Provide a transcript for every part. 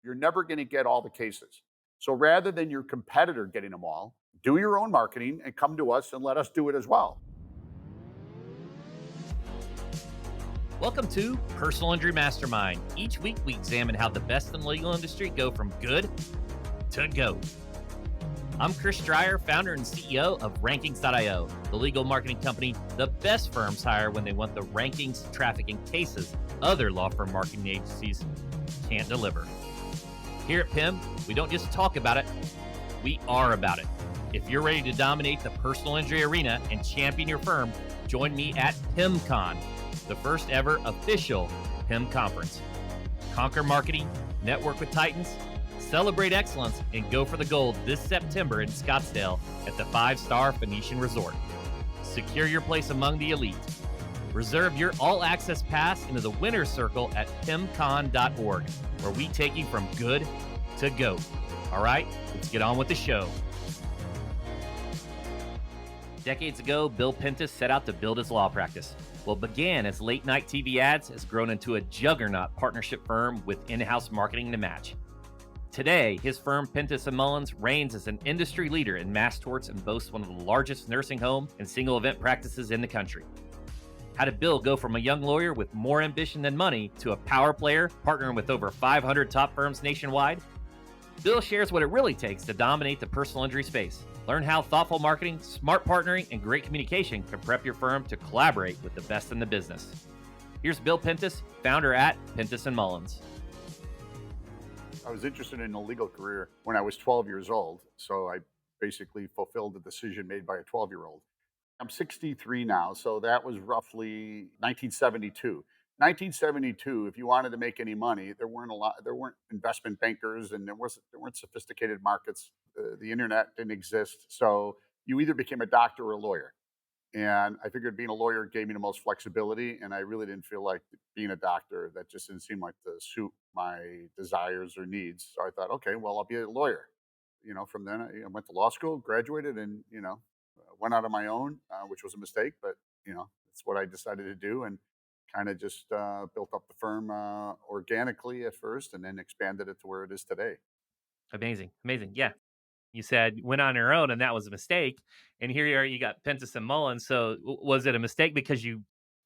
You're never going to get all the cases. So rather than your competitor getting them all, do your own marketing and come to us and let us do it as well. Welcome to Personal Injury Mastermind. Each week we examine how the best in the legal industry go from good to go. I'm Chris Dreyer, founder and CEO of Rankings.io, the legal marketing company the best firms hire when they want the rankings, traffic, and cases other law firm marketing agencies can't deliver. Here at PIM, we don't just talk about it, we are about it. If you're ready to dominate the personal injury arena and champion your firm, join me at PIMCon, the first ever official PIM conference. Conquer marketing, network with titans, celebrate excellence, and go for the gold this September in Scottsdale at the 5-star Phoenician Resort. Secure your place among the elite. Reserve your all-access pass into the winner's circle at pimcon.org, where we take you from good to go. All right, let's get on with the show. Decades ago, Bill Pintas set out to build his law practice. What began as late-night TV ads has grown into a juggernaut partnership firm with in-house marketing to match. Today, his firm, Pintas Mullins, reigns as an industry leader in mass torts and boasts one of the largest nursing home and single event practices in the country. How did Bill go from a young lawyer with more ambition than money to a power player partnering with over 500 top firms nationwide? Bill shares what it really takes to dominate the personal injury space. Learn how thoughtful marketing, smart partnering, and great communication can prep your firm to collaborate with the best in the business. Here's Bill Pintas, founder at Pintas Mullins. I was interested in a legal career when I was 12 years old. So I basically fulfilled the decision made by a 12-year-old. I'm 63 now, so that was roughly 1972. 1972, if you wanted to make any money, there weren't investment bankers, and there weren't sophisticated markets. The internet didn't exist. So you either became a doctor or a lawyer. And I figured being a lawyer gave me the most flexibility, and I really didn't feel like being a doctor. That just didn't seem like to suit my desires or needs. So I thought, okay, well, I'll be a lawyer. From then I went to law school, graduated, and went out on my own, which was a mistake, but that's what I decided to do, and kind of just built up the firm organically at first, and then expanded it to where it is today. Amazing. Yeah. You said went on your own and that was a mistake. And here you are, you got Pintas Mullins. So was it a mistake because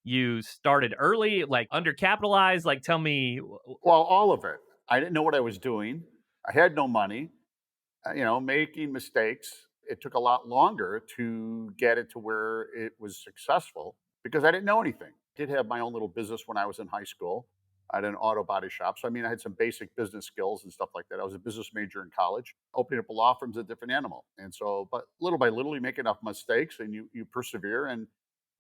you started early, like undercapitalized? Like tell me. Well, all of it. I didn't know what I was doing. I had no money. Making mistakes. It took a lot longer to get it to where it was successful because I didn't know anything. I did have my own little business when I was in high school. I had an auto body shop. So, I had some basic business skills and stuff like that. I was a business major in college. Opening up a law firm's a different animal. And so, but little by little, you make enough mistakes and you persevere. And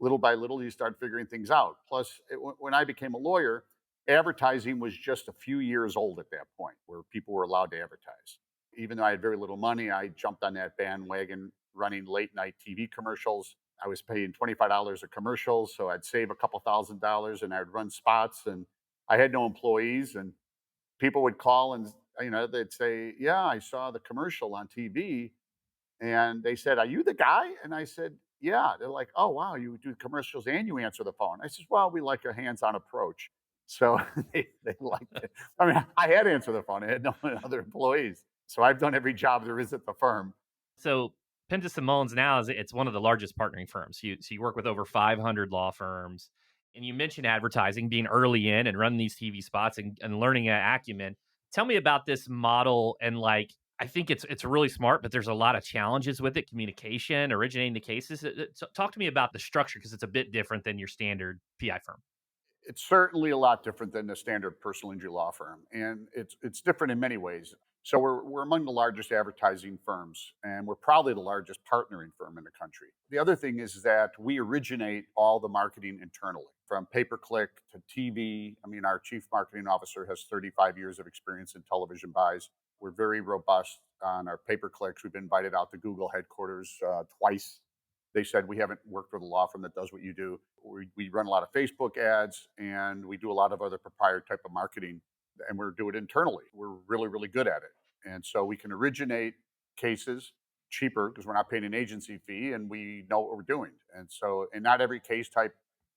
little by little, you start figuring things out. Plus, when I became a lawyer, advertising was just a few years old at that point where people were allowed to advertise. Even though I had very little money, I jumped on that bandwagon running late night TV commercials. I was paying $25 a commercial, so I'd save a couple $1,000s and I'd run spots. And I had no employees, and people would call and they'd say, "Yeah, I saw the commercial on TV," and they said, "Are you the guy?" And I said, "Yeah." They're like, "Oh wow, you do commercials and you answer the phone." I said, "Well, we like a hands-on approach." So they liked it. I had to answer the phone. I had no other employees. So I've done every job there is at the firm. So Pintas Mullins now it's one of the largest partnering firms. So you work with over 500 law firms. And you mentioned advertising, being early in and running these TV spots and learning an acumen. Tell me about this model and I think it's really smart, but there's a lot of challenges with it, communication, originating the cases. So talk to me about the structure because it's a bit different than your standard PI firm. It's certainly a lot different than the standard personal injury law firm, and it's different in many ways. So we're among the largest advertising firms, and we're probably the largest partnering firm in the country. The other thing is that we originate all the marketing internally, from pay-per-click to TV. Our chief marketing officer has 35 years of experience in television buys. We're very robust on our pay-per-clicks. We've been invited out to Google headquarters twice. They said, "We haven't worked with a law firm that does what you do." We run a lot of Facebook ads, and we do a lot of other proprietary type of marketing, and we're doing it internally. We're really, really good at it. And so we can originate cases cheaper because we're not paying an agency fee and we know what we're doing. And not every case type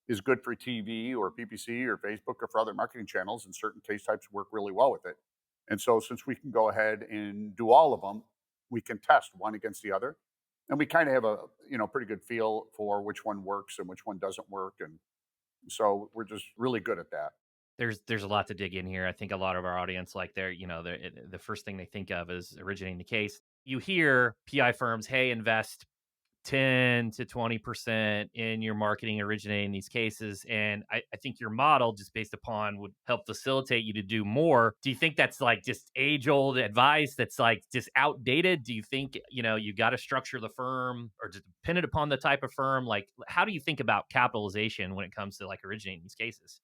is good for TV or PPC or Facebook or for other marketing channels, and certain case types work really well with it. And so since we can go ahead and do all of them, we can test one against the other. And we kind of have a, pretty good feel for which one works and which one doesn't work. And so we're just really good at that. There's a lot to dig in here. I think a lot of our audience, like the first thing they think of is originating the case. You hear PI firms, hey, invest 10 to 20% in your marketing originating these cases. And I think your model, just based upon, would help facilitate you to do more. Do you think that's like just age old advice that's like just outdated? Do you think, you got to structure the firm or just dependent upon the type of firm? Like, how do you think about capitalization when it comes to like originating these cases?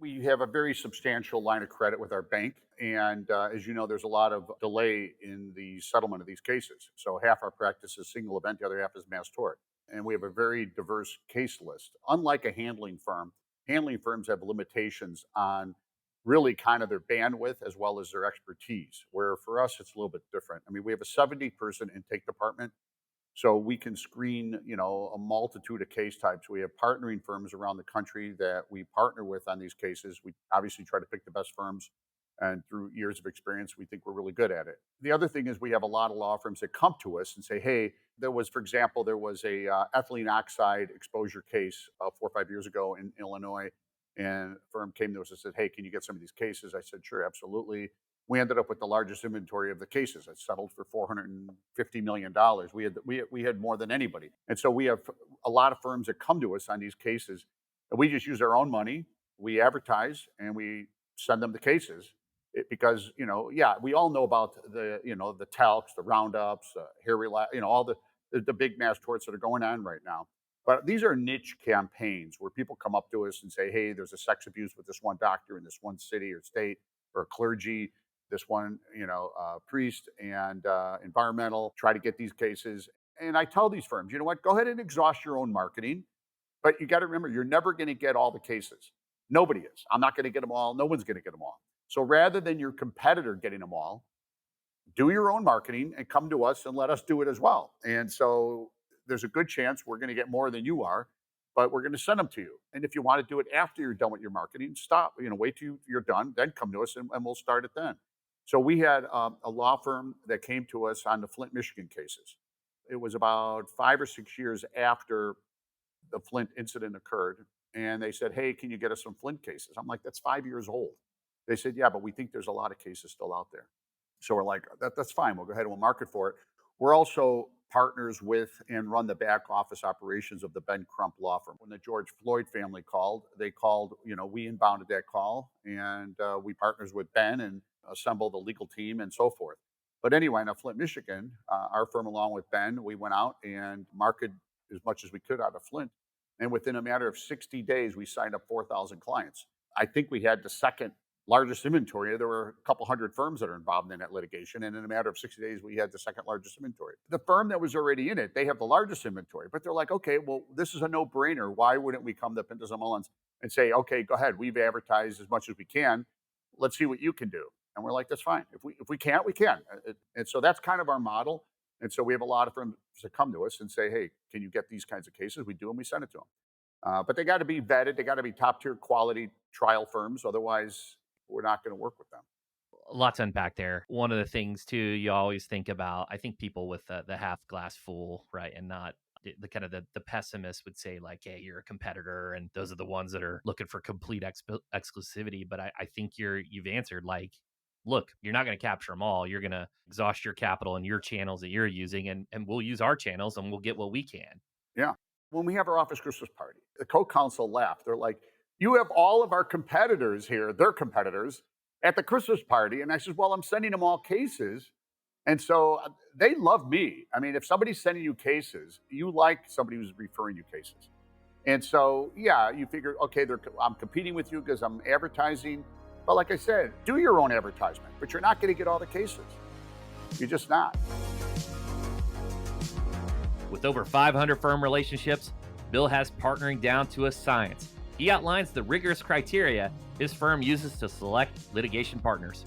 We have a very substantial line of credit with our bank. And as you know, there's a lot of delay in the settlement of these cases. So half our practice is single event, the other half is mass tort. And we have a very diverse case list. Unlike a handling firms have limitations on really kind of their bandwidth as well as their expertise, where for us, it's a little bit different. I mean, we have a 70-person intake department, so we can screen, a multitude of case types. We have partnering firms around the country that we partner with on these cases. We obviously try to pick the best firms, and through years of experience, we think we're really good at it. The other thing is we have a lot of law firms that come to us and say, "Hey, for example, there was a ethylene oxide exposure case 4 or 5 years ago in Illinois, and a firm came to us and said, 'Hey, can you get some of these cases?' I said, 'Sure, absolutely.' We ended up with the largest inventory of the cases. It settled for $450 million. We had more than anybody, and so we have a lot of firms that come to us on these cases, and we just use our own money. We advertise and we send them the cases because yeah, we all know about the talcs, the roundups, hair relax, all the big mass torts that are going on right now. But these are niche campaigns where people come up to us and say, "Hey, there's a sex abuse with this one doctor in this one city or state or clergy." This one, priest and environmental, try to get these cases. And I tell these firms, you know what, go ahead and exhaust your own marketing. But you got to remember, you're never going to get all the cases. Nobody is. I'm not going to get them all. No one's going to get them all. So rather than your competitor getting them all, do your own marketing and come to us and let us do it as well. And so there's a good chance we're going to get more than you are, but we're going to send them to you. And if you want to do it after you're done with your marketing, stop, wait till you're done, then come to us and we'll start it then. So we had a law firm that came to us on the Flint, Michigan cases. It was about 5 or 6 years after the Flint incident occurred. And they said, "Hey, can you get us some Flint cases?" I'm like, "That's 5 years old." They said, "Yeah, but we think there's a lot of cases still out there." So we're like, that's fine. We'll go ahead and we'll market for it. We're also partners with and run the back office operations of the Ben Crump law firm. When the George Floyd family called, we inbounded that call, and we partners with Ben and assembled a legal team and so forth. But anyway, in Flint, Michigan, our firm, along with Ben, we went out and marketed as much as we could out of Flint. And within a matter of 60 days, we signed up 4,000 clients. I think we had the second largest inventory. There were a couple hundred firms that are involved in that litigation. And in a matter of 60 days, we had the second largest inventory. The firm that was already in it, they have the largest inventory. But they're like, "Okay, well, this is a no-brainer. Why wouldn't we come to Pintas Mullins and say, 'Okay, go ahead. We've advertised as much as we can. Let's see what you can do.'" And we're like, "That's fine. If we can't, we can." And so that's kind of our model. And so we have a lot of firms that come to us and say, "Hey, can you get these kinds of cases?" We do, and we send it to them. But they got to be vetted. They got to be top-tier quality trial firms. Otherwise, we're not going to work with them. A lot to unpack there. One of the things too, you always think about, I think people with the half glass full, right, and not the kind of the pessimist would say like, "Hey, you're a competitor," and those are the ones that are looking for complete exclusivity. But I think you've answered, like, look, you're not going to capture them all. You're going to exhaust your capital and your channels that you're using, and we'll use our channels and we'll get what we can. Yeah. When we have our office Christmas party, the co-counsel laughed. They're like, "You have all of our competitors here, their competitors, at the Christmas party." And I said, "Well, I'm sending them all cases." And so they love me. I mean, if somebody's sending you cases, you like somebody who's referring you cases. And so, yeah, you figure, okay, I'm competing with you because I'm advertising. But like I said, do your own advertisement, but you're not going to get all the cases. You're just not. With over 500 firm relationships, Bill has partnering down to a science. He outlines the rigorous criteria his firm uses to select litigation partners.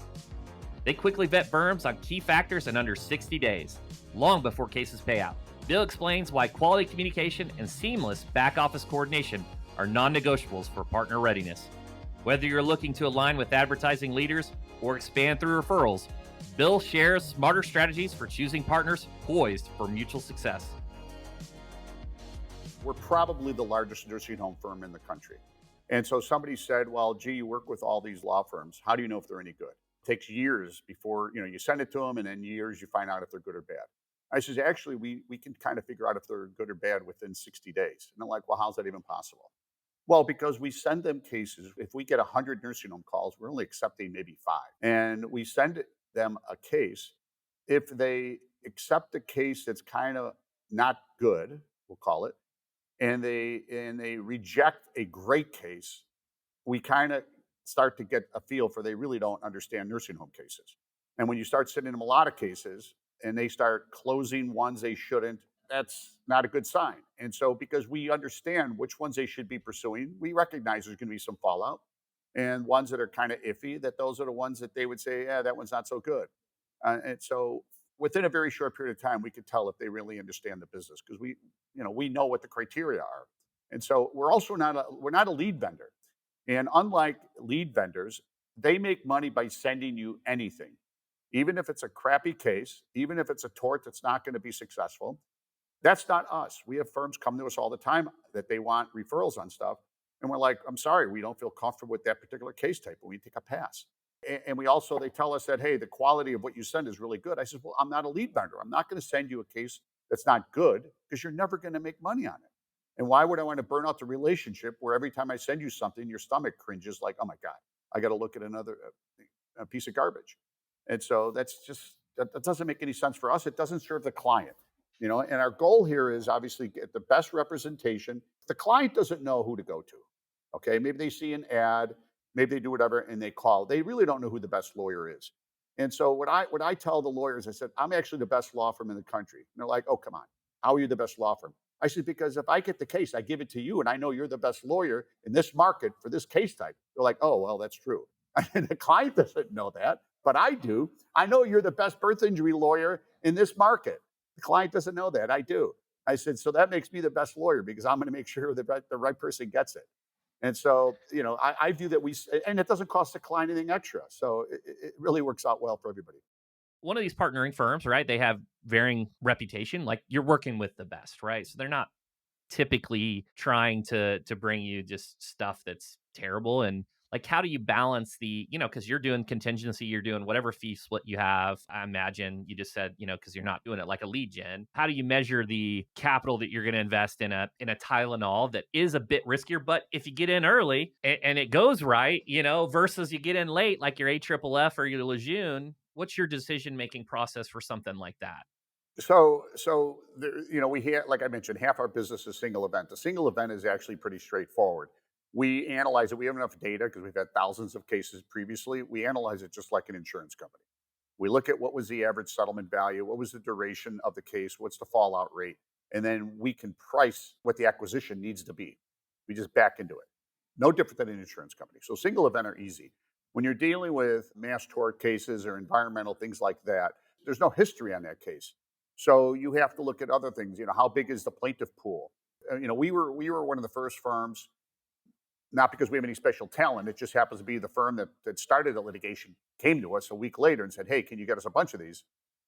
They quickly vet firms on key factors in under 60 days, long before cases pay out. Bill explains why quality communication and seamless back office coordination are non-negotiables for partner readiness. Whether you're looking to align with advertising leaders or expand through referrals. Bill shares smarter strategies for choosing partners poised for mutual success. We're probably the largest nursing home firm in the country. And so somebody said, well, gee, you work with all these law firms. How do you know if they're any good? It takes years before, you send it to them, and then years you find out if they're good or bad. I says, actually, we can kind of figure out if they're good or bad within 60 days. And they're like, well, how's that even possible? Well, because we send them cases. If we get 100 nursing home calls, we're only accepting maybe five. And we send them a case. If they accept a case that's kind of not good, we'll call it, and they reject a great case, we kind of start to get a feel for they really don't understand nursing home cases. And when you start sending them a lot of cases and they start closing ones they shouldn't, that's not a good sign. And so, because we understand which ones they should be pursuing, we recognize there's going to be some fallout, and ones that are kind of iffy, that those are the ones that they would say, yeah, that one's not so good. And so, within a very short period of time, we could tell if they really understand the business, because we know what the criteria are. And so, we're not a lead vendor. And unlike lead vendors, they make money by sending you anything, even if it's a crappy case, even if it's a tort that's not going to be successful. That's not us. We have firms come to us all the time that they want referrals on stuff. And we're like, I'm sorry, we don't feel comfortable with that particular case type, and we take a pass. And we also, they tell us that, hey, the quality of what you send is really good. I said, well, I'm not a lead vendor. I'm not going to send you a case that's not good, because you're never going to make money on it. And why would I want to burn out the relationship where every time I send you something, your stomach cringes like, oh my God, I got to look at another a piece of garbage. And so that doesn't make any sense for us. It doesn't serve the client. And our goal here is obviously get the best representation. The client doesn't know who to go to. Okay, maybe they see an ad, maybe they do whatever, and they call. They really don't know who the best lawyer is. And so what I tell the lawyers, I said, I'm actually the best law firm in the country. And they're like, oh, come on, how are you the best law firm? I said, because if I get the case, I give it to you, and I know you're the best lawyer in this market for this case type. They're like, oh, well, that's true. And the client doesn't know that, but I do. I know you're the best birth injury lawyer in this market. The client doesn't know that. I do. I said, so that makes me the best lawyer, because I'm going to make sure that the right person gets it. And so, I view that and it doesn't cost the client anything extra. So it really works out well for everybody. One of these partnering firms, right? They have varying reputation. Like you're working with the best, right? So they're not typically trying to bring you just stuff that's terrible. And like, how do you balance because you're doing contingency, you're doing whatever fee split you have. I imagine you just said, because you're not doing it like a lead gen. How do you measure the capital that you're going to invest in a Tylenol that is a bit riskier, but if you get in early and it goes right, versus you get in late like your AFFF or your Lejeune, what's your decision making process for something like that? So there, we have, like I mentioned, half our business is single event. The single event is actually pretty straightforward. We analyze it. We have enough data because we've had thousands of cases previously. We analyze it just like an insurance company. We look at what was the average settlement value, what was the duration of the case, what's the fallout rate, and then we can price what the acquisition needs to be. We just back into it. No different than an insurance company. So single event are easy. When you're dealing with mass tort cases or environmental things like that, there's no history on that case. So you have to look at other things. How big is the plaintiff pool? We were one of the first firms, not because we have any special talent. It just happens to be the firm that started the litigation came to us a week later and said, hey, can you get us a bunch of these?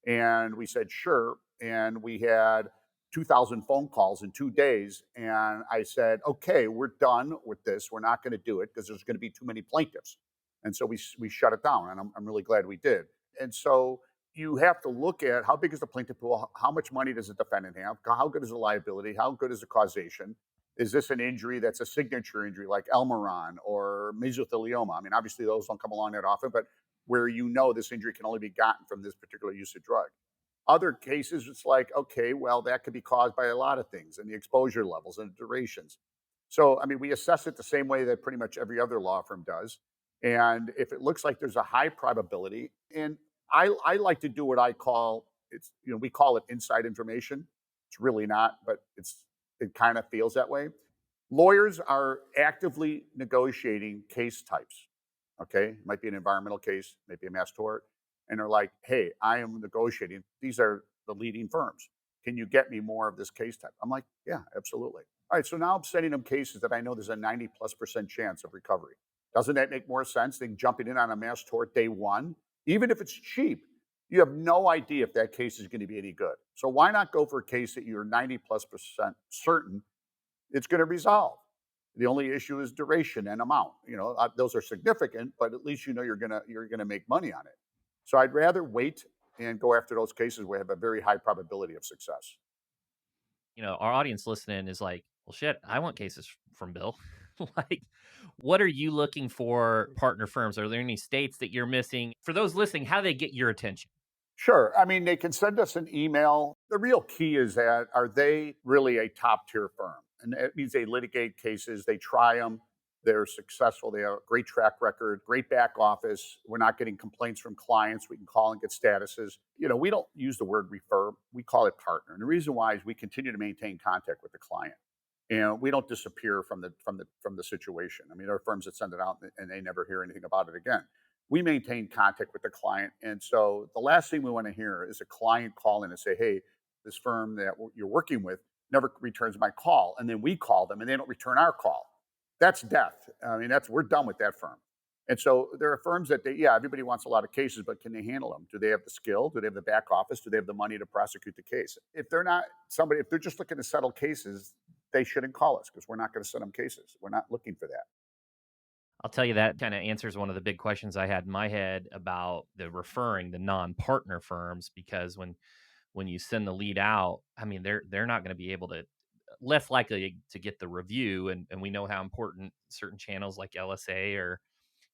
And we said, sure. And we had 2,000 phone calls in 2 days. And I said, okay, we're done with this. We're not going to do it because there's going to be too many plaintiffs. And so we shut it down. And I'm really glad we did. And so you have to look at how big is the plaintiff pool? How much money does the defendant have? How good is the liability? How good is the causation? Is this an injury that's a signature injury like Elmeron or mesothelioma? I mean, obviously those don't come along that often, but where this injury can only be gotten from this particular use of drug. Other cases, it's like, okay, well, that could be caused by a lot of things and the exposure levels and the durations. So, I mean, we assess it the same way that pretty much every other law firm does. And if it looks like there's a high probability, and I like to do what I call we call it inside information. It's really not, but it kind of feels that way. Lawyers are actively negotiating case types. Okay, it might be an environmental case, maybe a mass tort, and they're like, "Hey, I am negotiating. These are the leading firms. Can you get me more of this case type?" I'm like, "Yeah, absolutely." All right, so now I'm sending them cases that I know there's a 90+% chance of recovery. Doesn't that make more sense than jumping in on a mass tort day one? Even if it's cheap, you have no idea if that case is going to be any good. So why not go for a case that you're 90+% certain it's going to resolve? The only issue is duration and amount. Those are significant, but at least you're gonna make money on it. So I'd rather wait and go after those cases where I have a very high probability of success. Our audience listening is like, well, shit, I want cases from Bill. Like, what are you looking for partner firms? Are there any states that you're missing? For those listening, how do they get your attention? Sure. I mean, they can send us an email. The real key is that are they really a top tier firm? And it means they litigate cases, they try them, they're successful, they have a great track record, great back office. We're not getting complaints from clients. We can call and get statuses. We don't use the word refer, we call it partner. And the reason why is we continue to maintain contact with the client. We don't disappear from the situation. I mean, there are firms that send it out and they never hear anything about it again. We maintain contact with the client, and so the last thing we want to hear is a client call in and say, "Hey, this firm that you're working with never returns my call," and then we call them and they don't return our call. That's death. I mean, we're done with that firm. And so there are firms that yeah, everybody wants a lot of cases, but can they handle them? Do they have the skill? Do they have the back office? Do they have the money to prosecute the case? If they're just looking to settle cases, they shouldn't call us because we're not going to send them cases. We're not looking for that. I'll tell you that kind of answers one of the big questions I had in my head about the referring the non-partner firms, because when you send the lead out, I mean, they're not going to be able to, less likely to get the review, and we know how important certain channels like LSA or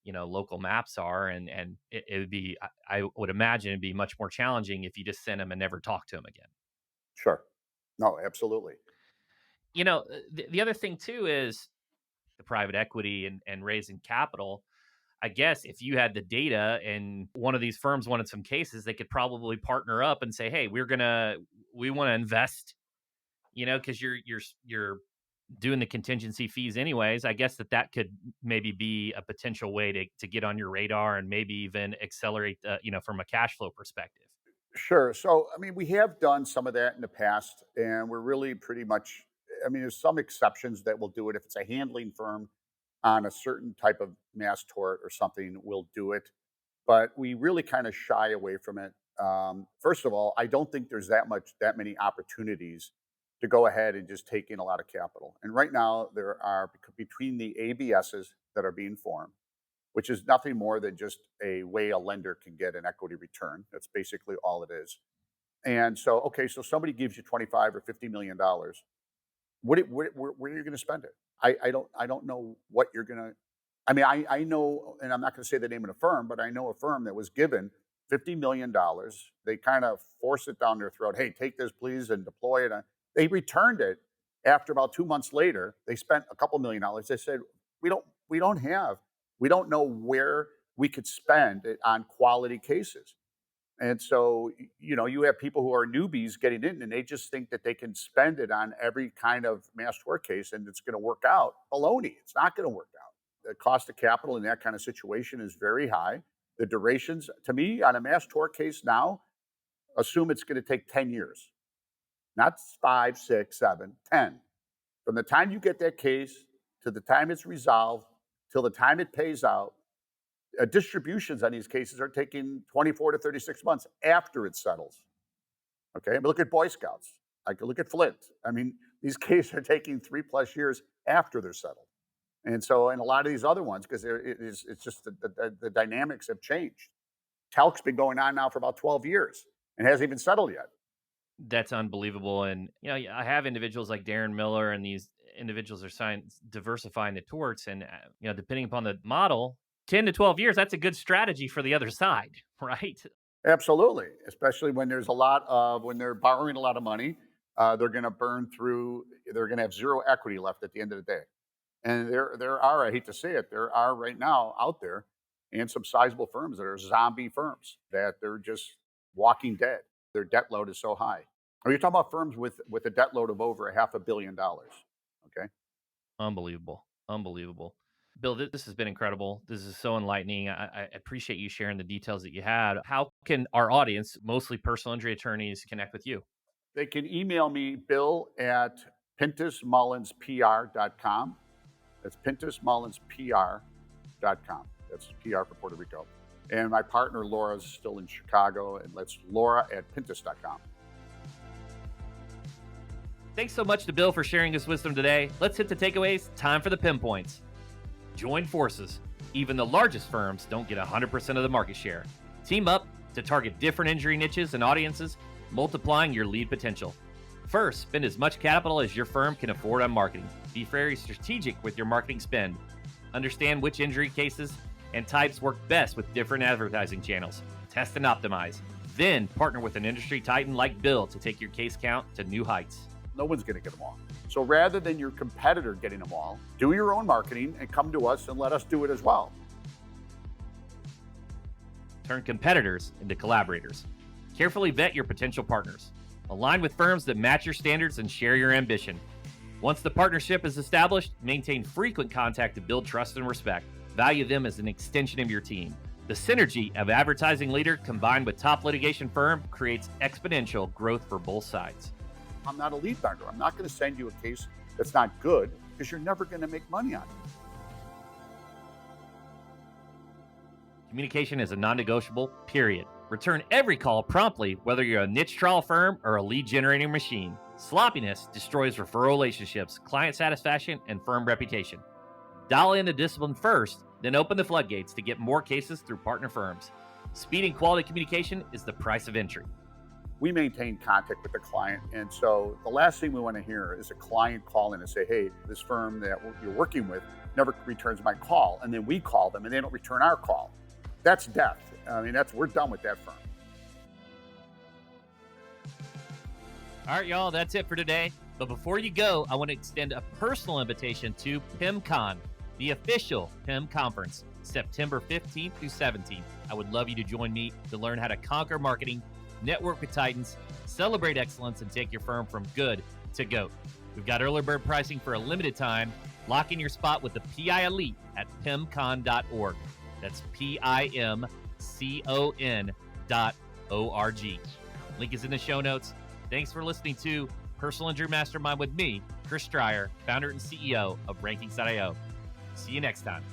local maps are, and it would be, I would imagine it'd be much more challenging if you just send them and never talk to them again. Sure. No, absolutely. The other thing too is the private equity and raising capital. I guess if you had the data and one of these firms wanted some cases, they could probably partner up and say, "Hey, we want to invest," because you're doing the contingency fees anyways. I guess that could maybe be a potential way to get on your radar and maybe even accelerate, from a cash flow perspective. Sure. So, I mean, we have done some of that in the past, and we're really pretty much, I mean, there's some exceptions that will do it. If it's a handling firm on a certain type of mass tort or something, we'll do it. But we really kind of shy away from it. First of all, I don't think there's that many opportunities to go ahead and just take in a lot of capital. And right now, there are between the ABSs that are being formed, which is nothing more than just a way a lender can get an equity return. That's basically all it is. And so, okay, so somebody gives you 25 or $50 million. Where are you going to spend it? I don't know what you're going to. I mean, I know, and I'm not going to say the name of the firm, but I know a firm that was given $50 million. They kind of forced it down their throat. Hey, take this, please, and deploy it. They returned it after about 2 months later. They spent a couple $1 million. They said, we don't know where we could spend it on quality cases. And so, you have people who are newbies getting in and they just think that they can spend it on every kind of mass tort case and it's going to work out. Baloney. It's not going to work out. The cost of capital in that kind of situation is very high. The durations, to me, on a mass tort case now, assume it's going to take 10 years, not 5, 6, 7, 10. From the time you get that case to the time it's resolved, till the time it pays out, distributions on these cases are taking 24 to 36 months after it settles. Okay, but look at Boy Scouts. I could look at Flint. I mean, these cases are taking 3+ years after they're settled. And so, and a lot of these other ones, because it's just the dynamics have changed. Talc's been going on now for about 12 years and hasn't even settled yet. That's unbelievable. And I have individuals like Darren Miller, and these individuals are diversifying the torts, and depending upon the model, 10 to 12 years, that's a good strategy for the other side, right? Absolutely, especially when when they're borrowing a lot of money, they're going to burn through. They're going to have zero equity left at the end of the day. And there are, I hate to say it, there are right now out there, and some sizable firms that are zombie firms that they're just walking dead. Their debt load is so high. Are you talking about firms with a debt load of over $500 million? Okay. Unbelievable. Unbelievable. Bill, this has been incredible. This is so enlightening. I appreciate you sharing the details that you had. How can our audience, mostly personal injury attorneys, connect with you? They can email me, Bill at pintasmullanspr.com. That's pintasmullanspr.com. PR.com. That's PR for Puerto Rico. And my partner, Laura's still in Chicago, and that's Laura@Pintas.com. Thanks so much to Bill for sharing his wisdom today. Let's hit the takeaways. Time for the pinpoints. Join forces. Even the largest firms don't get 100% of the market share. Team up to target different injury niches and audiences, multiplying your lead potential. First, spend as much capital as your firm can afford on marketing. Be very strategic with your marketing spend. Understand which injury cases and types work best with different advertising channels. Test and optimize. Then partner with an industry titan like Bill to take your case count to new heights. No one's going to get them all. So rather than your competitor getting them all, do your own marketing and come to us and let us do it as well. Turn competitors into collaborators. Carefully vet your potential partners. Align with firms that match your standards and share your ambition. Once the partnership is established, maintain frequent contact to build trust and respect. Value them as an extension of your team. The synergy of advertising leader combined with top litigation firm creates exponential growth for both sides. I'm not a lead vendor. I'm not going to send you a case that's not good because you're never going to make money on it. Communication is a non-negotiable, period. Return every call promptly, whether you're a niche trial firm or a lead generating machine. Sloppiness destroys referral relationships, client satisfaction, and firm reputation. Dial in the discipline first, then open the floodgates to get more cases through partner firms. Speed and quality communication is the price of entry. We maintain contact with the client, and so the last thing we want to hear is a client call in and say, hey, this firm that you're working with never returns my call, and then we call them and they don't return our call. That's death. I mean, we're done with that firm. All right, y'all, that's it for today. But before you go, I want to extend a personal invitation to PIMCon, the official PIM conference, September 15th through 17th. I would love you to join me to learn how to conquer marketing, network with titans, celebrate excellence, and take your firm from good to GOAT. We've got early bird pricing for a limited time. Lock in your spot with the PI Elite at PIMCon.org. That's PIMCON.org. Link is in the show notes. Thanks for listening to Personal Injury Mastermind with me, Chris Stryer, founder and CEO of Rankings.io. See you next time.